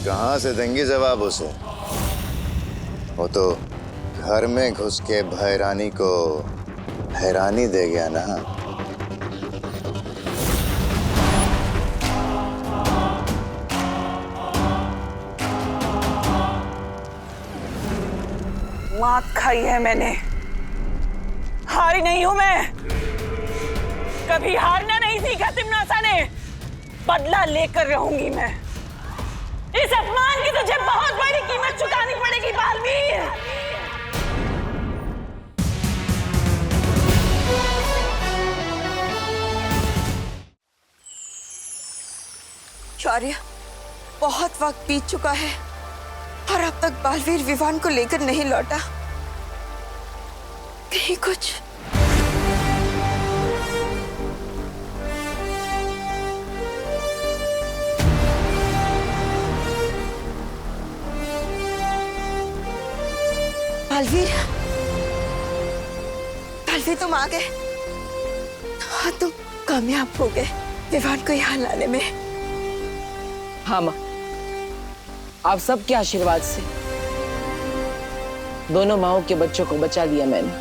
कहाँ से देंगी जवाब उसे? वो तो घर में घुस के भैरानी को हैरानी दे गया ना। मात खाई है मैंने, हारी नहीं हूं मैं। कभी हारना नहीं सीखा तिमनासा ने, बदला लेकर रहूंगी मैं। इस अपमान की तुझे बहुत बड़ी कीमत चुकानी पड़ेगी बालवीर। शौर्य, बहुत वक्त बीत चुका है और अब तक बालवीर विवान को लेकर नहीं लौटा। कहीं कुछ बालवीर, बालवीर तुम आ गए। हाँ, तुम कामयाब हो गए विवान को यहाँ लाने में। हाँ माँ, आप सबके आशीर्वाद से दोनों माओं के बच्चों को बचा लिया मैंने।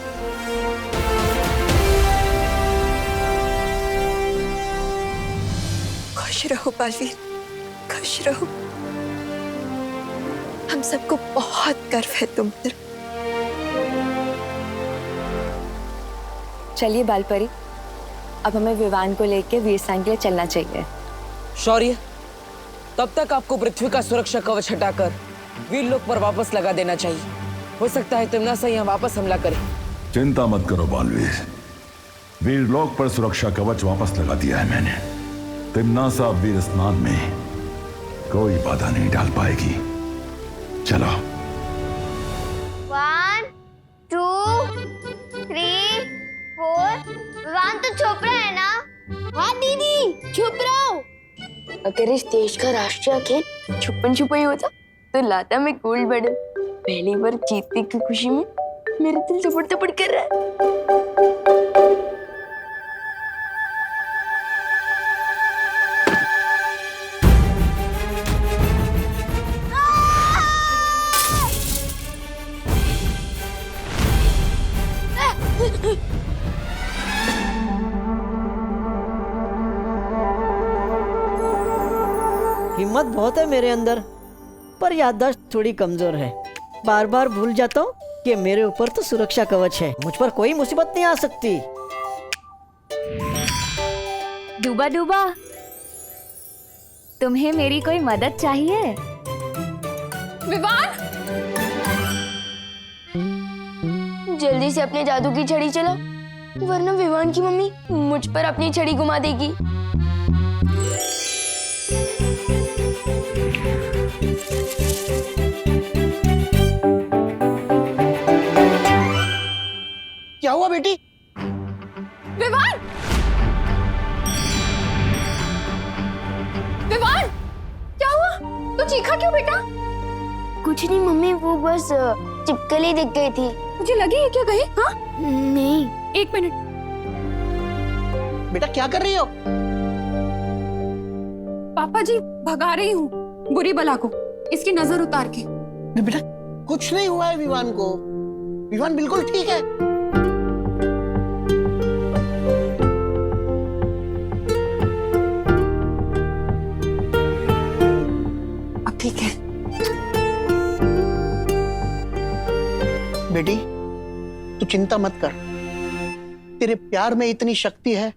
खुश रहो बालवीर, खुश रहो। हम सबको बहुत गर्व है तुम पर। चलिए बालपरी, अब हमें विवान को लेकर वीरसेन के लिए चलना चाहिए। शौर्य, तब तक आपको पृथ्वी का सुरक्षा कवच हटाकर वीरलोक पर वापस लगा देना चाहिए। हो सकता है तिमनासा यहाँ वापस हमला करे। चिंता मत करो बालवीर, वीरलोक पर सुरक्षा कवच वापस लगा दिया है मैंने। तिमनासा वीर स्नान में कोई बाधा नहीं डाल पाएगी। चलो। 1 2 3 4। विवान तो छुप रहा है ना? हाँ दीदी, छुप रहा हूँ। अगर इस देश का राष्ट्रीय खेल छुपन छुपाई होता तो लाता मैं गोल्ड मेडल। पहली बार जीतने की खुशी में मेरा दिल थपड़ थपड़ कर रहा है। हिम्मत बहुत है मेरे अंदर, पर याददाश्त थोड़ी कमजोर है। बार बार भूल जाता हूँ कि मेरे ऊपर तो सुरक्षा कवच है, मुझ पर कोई मुसीबत नहीं आ सकती। डूबा डूबा, तुम्हें मेरी कोई मदद चाहिए? विवान, जल्दी से अपने जादू की छड़ी चला, वरना विवान की मम्मी मुझ पर अपनी छड़ी घुमा देगी। क्या हुआ बेटी? विवान! विवान! क्या हुआ? तू चीखा क्यों बेटा? कुछ नहीं मम्मी, वो बस चिपकली दिख गई थी। मुझे लगी है क्या कहीं? हाँ? नहीं। एक मिनट। बेटा क्या कर रही हो? पापा जी, भगा रही हूँ बुरी बला को, इसकी नजर उतार के। बेटा कुछ नहीं हुआ है विवान को, विवान बिल्कुल ठीक है। अब ठीक है। बेटी तू चिंता मत कर, तेरे प्यार में इतनी शक्ति है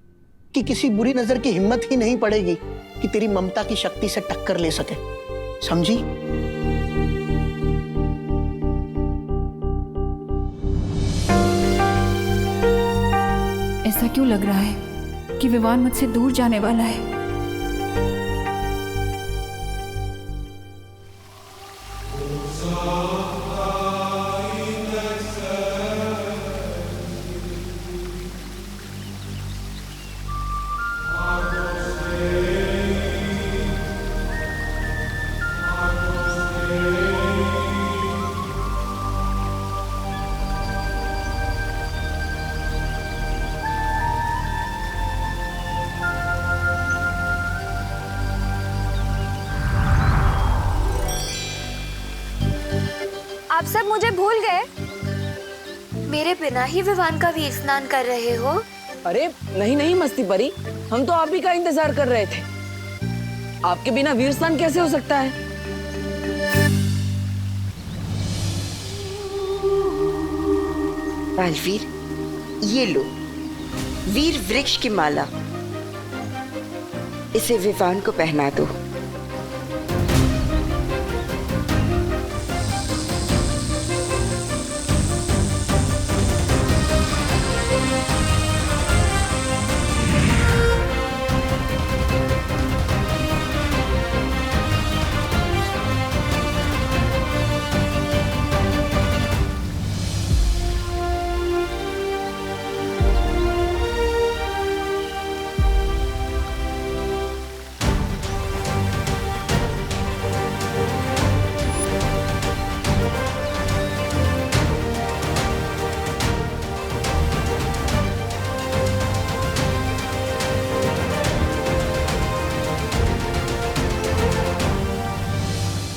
कि किसी बुरी नजर की हिम्मत ही नहीं पड़ेगी कि तेरी ममता की शक्ति से टक्कर ले सके, समझी? ऐसा क्यों लग रहा है कि विवान मुझसे दूर जाने वाला है? आप सब मुझे भूल गए? मेरे बिना ही विवान का वीर स्नान कर रहे हो? अरे नहीं नहीं मस्ती परी, हम तो आप ही का इंतजार कर रहे थे। आपके बिना वीर स्नान कैसे हो सकता है? बालवीर, ये लो वीर वृक्ष की माला, इसे विवान को पहना दो।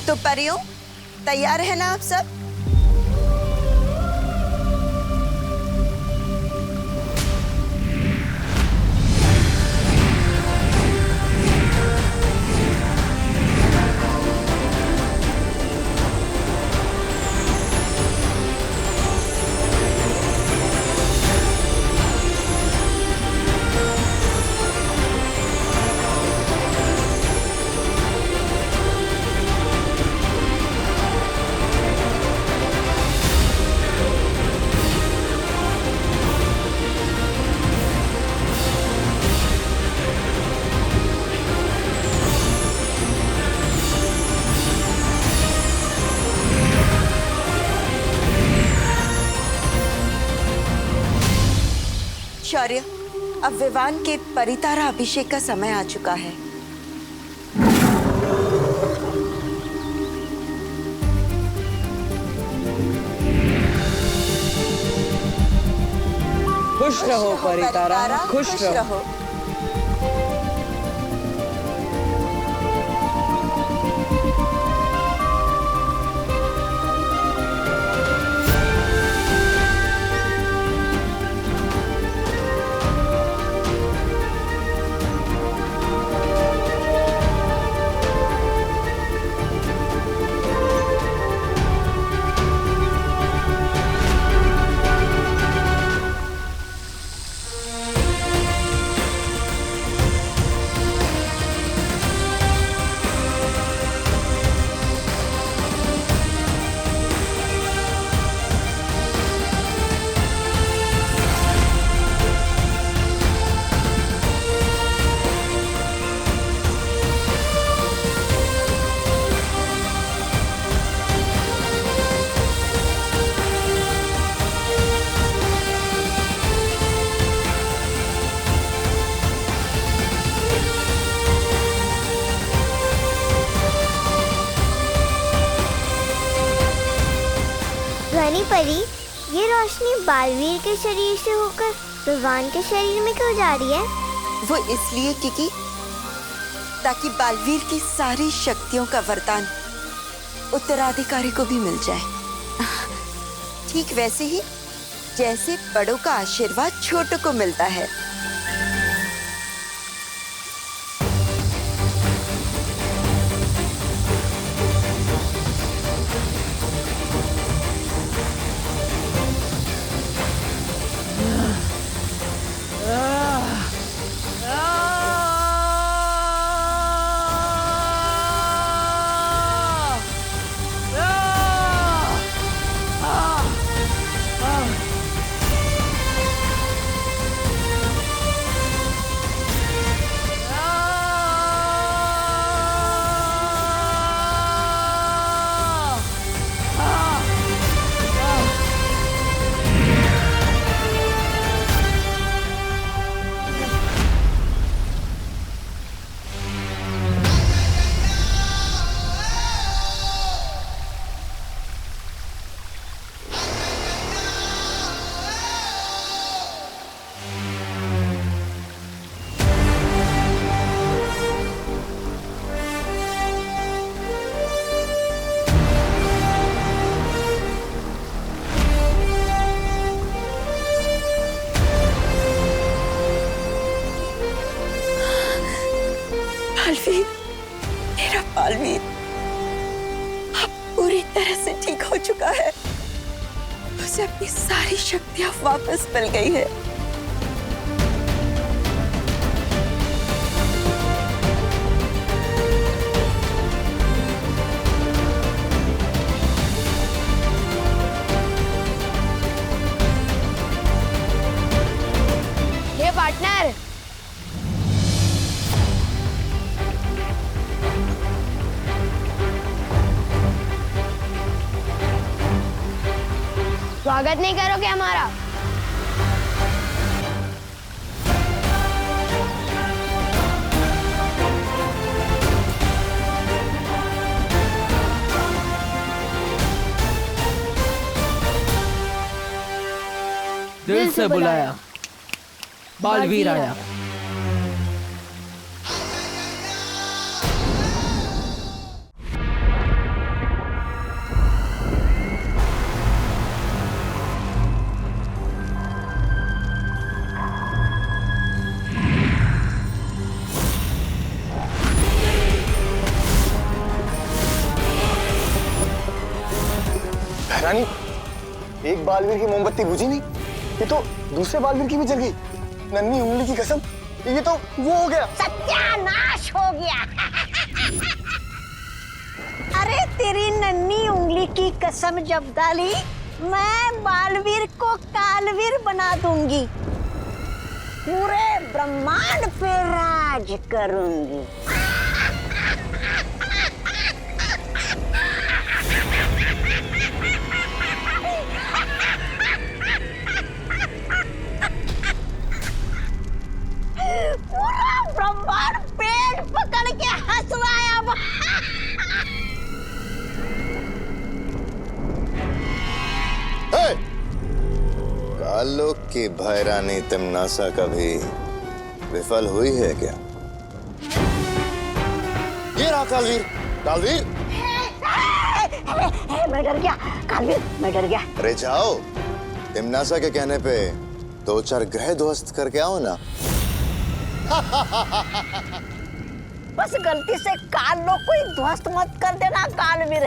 तो परियों, तैयार है ना आप सब? शौर्य, अब विवान के परितारा अभिषेक का समय आ चुका है। खुश रहो परितारा, खुश रहो। रानी परी, ये रोशनी बालवीर के शरीर से होकर विवान के शरीर में क्यों जा रही है? वो इसलिए किकी, ताकि बालवीर की सारी शक्तियों का वरदान उत्तराधिकारी को भी मिल जाए। ठीक वैसे ही जैसे बड़ों का आशीर्वाद छोटों को मिलता है। तरह से ठीक हो चुका है। उसे अपनी सारी शक्तियां वापस मिल गई है। ये पार्टनर, स्वागत नहीं करोगे हमारा? दिल से बुलाया, बालवीर आया। रानी, एक बालवीर की मोमबत्ती बुझी नहीं, ये तो दूसरे बालवीर की भी जल गई। नन्ही उंगली की कसम, ये तो वो हो गया। सत्यानाश हो गया। अरे तेरी नन्ही उंगली की कसम जब डाली, मैं बालवीर को कालवीर बना दूंगी, पूरे ब्रह्मांड पे राज करूंगी। पूरा ब्रह्मांड पेट पकड़ के हंस रहा है अब। कालों की भैरानी तिमनासा कभी विफल हुई है क्या? ये रहा कालवीर। कालवीर, मैं डर गया कालवीर, मैं डर गया। अरे जाओ, तिमनासा के कहने पे 2-4 ग्रह ध्वस्त करके आओ ना। बस गलती से कालों को ही ध्वस्त मत कर देना कालवीर।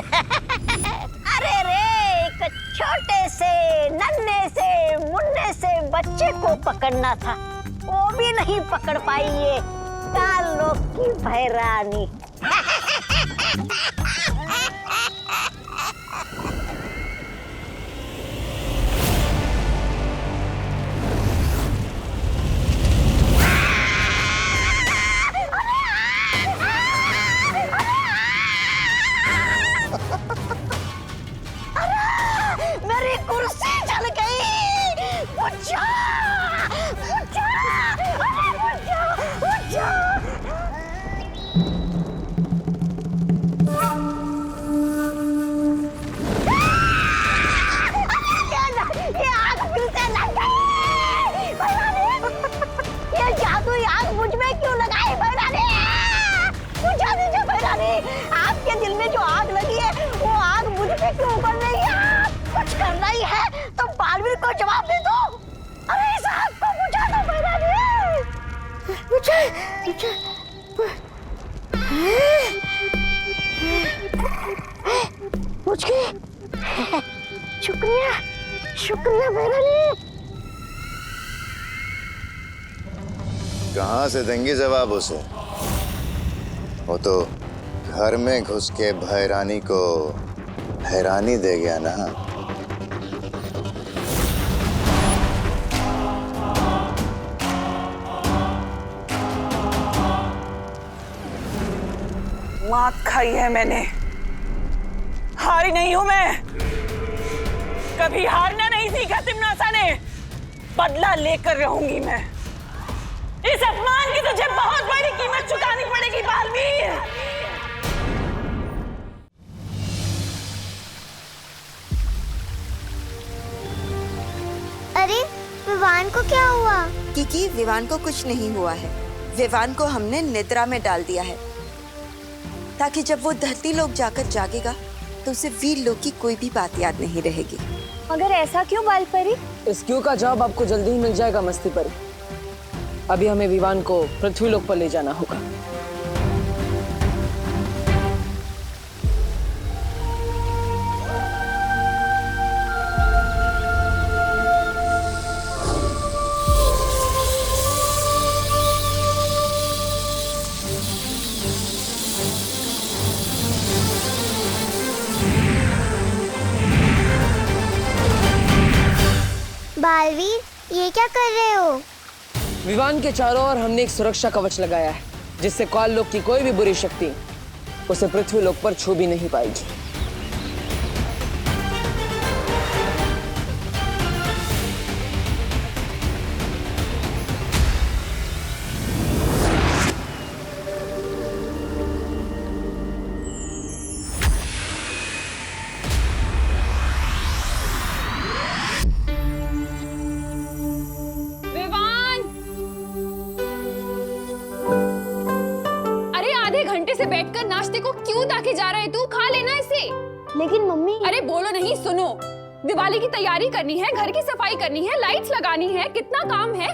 अरे रे, एक छोटे से नन्हे से मुन्ने से बच्चे को पकड़ना था, वो भी नहीं पकड़ पाई ये कालों की भैरानी। मेरी कुर्सी जल गई। मुझे ये आग फिर से लग गई। ये जादुई आग मुझ में क्यों लगाई भैरानी? बुझा दीजिए भैरानी, आपके दिल में जो आग लगी है वो आग मुझ पे क्यों उगल रही है? कुछ करना ही है तो बालवीर को जवाब दे दो। अरे इस आग को बुझा दो भैरानी। बुझ गई। शुक्रिया, शुक्रिया भैरानी। कहाँ से देंगी जवाब उसे? वो तो घर में घुस के भैरानी को हैरानी दे गया ना। मात खाई है मैंने, हारी नहीं हूं मैं। कभी हारना नहीं सीखा तिमनासा ने, बदला लेकर रहूंगी मैं। इस अपमान की तुझे बहुत बड़ी कीमत चुकानी पड़ेगी बालवीर। अरे विवान को क्या हुआ? क्योंकि विवान को कुछ नहीं हुआ है। विवान को हमने निद्रा में डाल दिया है, ताकि जब वो धरती लोक जाकर जागेगा तो उसे वीर लोक की कोई भी बात याद नहीं रहेगी। मगर ऐसा क्यों बालपरी? इस क्यों का जवाब आपको जल्दी ही मिल जाएगा मस्ती परी। अभी हमें विवान को पृथ्वी लोक पर ले जाना होगा। बालवीर ये क्या कर रहे हो? विवान के चारों ओर हमने एक सुरक्षा कवच लगाया है, जिससे काल लोक की कोई भी बुरी शक्ति उसे पृथ्वी लोक पर छू भी नहीं पाएगी। से बैठकर नाश्ते को क्यों ताके जा रहा है तू? खा लेना इसे। लेकिन मम्मी। अरे बोलो नहीं, सुनो। दिवाली की तैयारी करनी है, घर की सफाई करनी है, लाइट्स लगानी है, कितना काम है।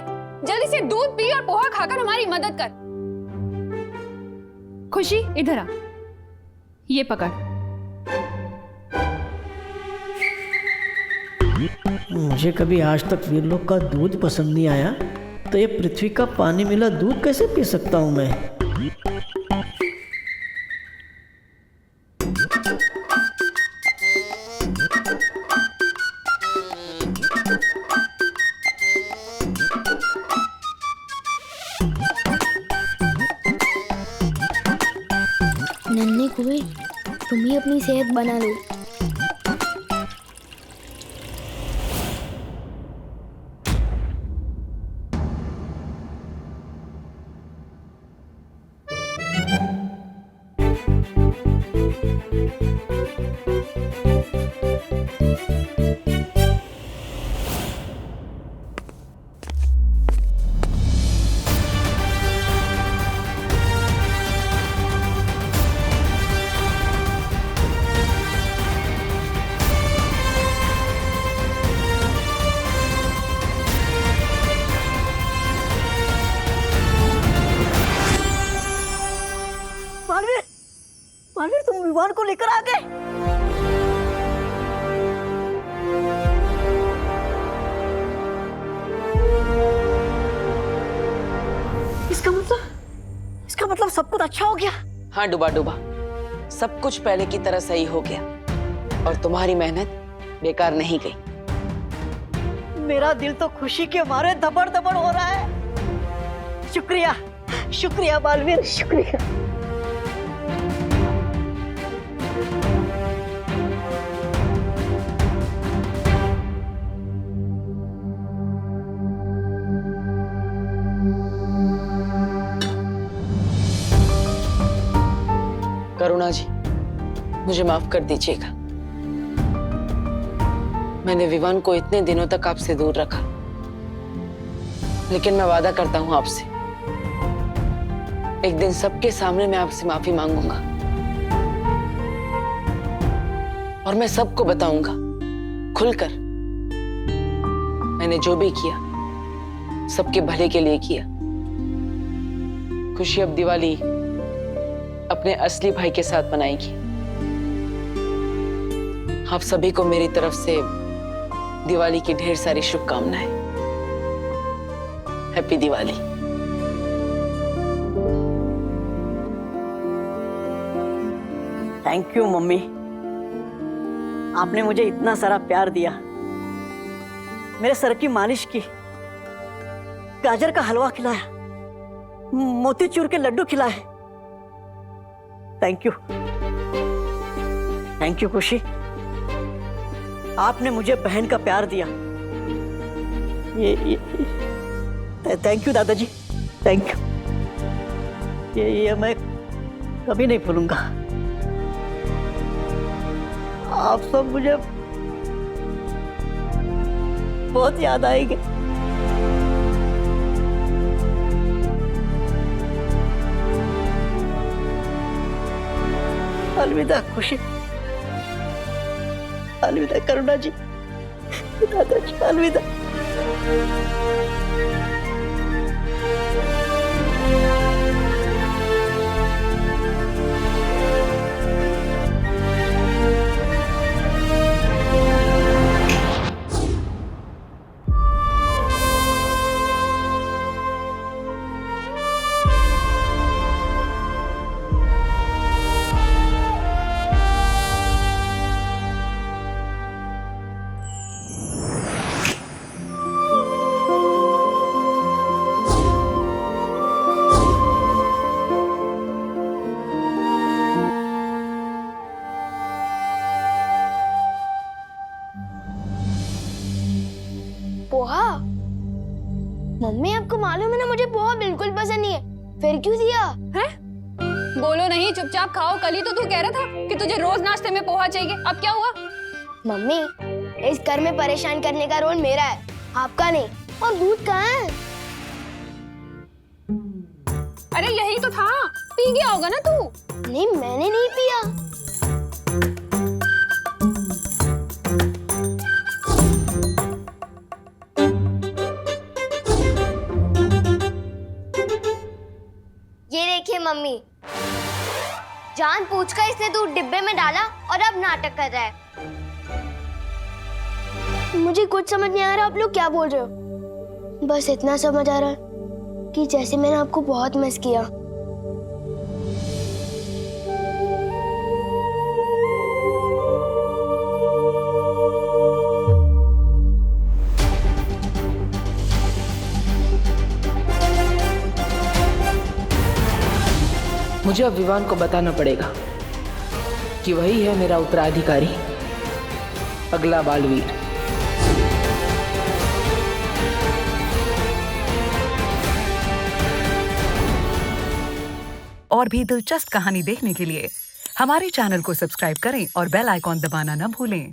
जल्दी से दूध पी और पोहा खाकर हमारी मदद कर। खुशी इधर आ, ये पकड़। मुझे कभी आज तक वीरलोक का दूध पसंद नहीं आया, तो ये पृथ्वी का पानी मिला दूध कैसे पी सकता हूँ मैं? नन्हे कुएं, तुम ही अपनी सेहत बना लो। बालवीर, तुम विवान को लेकर आ गए। इसका मतलब सब कुछ अच्छा हो गया। हाँ डूबा डूबा, सब कुछ पहले की तरह सही हो गया और तुम्हारी मेहनत बेकार नहीं गई। मेरा दिल तो खुशी के मारे धबड़ धबड़ हो रहा है। शुक्रिया, शुक्रिया बालवीर, शुक्रिया। करुणा जी, मुझे माफ कर दीजिएगा। मैंने विवान को इतने दिनों तक आपसे दूर रखा, लेकिन मैं वादा करता हूं आपसे, एक दिन सबके सामने मैं आपसे माफी मांगूंगा और मैं सबको बताऊंगा खुलकर मैंने जो भी किया सबके भले के लिए किया। खुशी अब दिवाली अपने असली भाई के साथ मनाएगी। आप सभी को मेरी तरफ से दिवाली की ढेर सारी शुभकामनाएं। Happy Diwali. Thank you mummy, आपने मुझे इतना सारा प्यार दिया, मेरे सर की मालिश की, गाजर का हलवा खिलाया, मोतीचूर के लड्डू खिलाए। थैंक यू, थैंक यू खुशी। आपने मुझे बहन का प्यार दिया। ये थैंक यू दादाजी, थैंक यू। ये मैं कभी नहीं भूलूंगा। आप सब मुझे बहुत याद आएंगे। अलविदा खुशी, अलविदा करुणा जी, दादाजी, अलविदा। पोहा? मम्मी आपको मालूम है ना मुझे पोहा बिल्कुल पसंद नहीं है, फिर क्यों दिया? है? बोलो नहीं, चुपचाप खाओ। कल ही तो तू कह रहा था कि तुझे रोज नाश्ते में पोहा चाहिए, अब क्या हुआ? मम्मी, इस घर में परेशान करने का रोल मेरा है, आपका नहीं। और दूध कहाँ है? अरे यही तो था, पी गया होगा ना तू। नहीं, मैंने नहीं पिया। ये देखिए मम्मी, जान पूछकर इसने दूध डिब्बे में डाला और अब नाटक कर रहा है। मुझे कुछ समझ नहीं आ रहा आप लोग क्या बोल रहे हो। बस इतना समझ आ रहा है कि जैसे मैंने आपको बहुत मिस किया। मुझे अब विवान को बताना पड़ेगा कि वही है मेरा उत्तराधिकारी, अगला बालवीर। और भी दिलचस्प कहानी देखने के लिए हमारे चैनल को सब्सक्राइब करें और बेल आइकॉन दबाना न भूलें।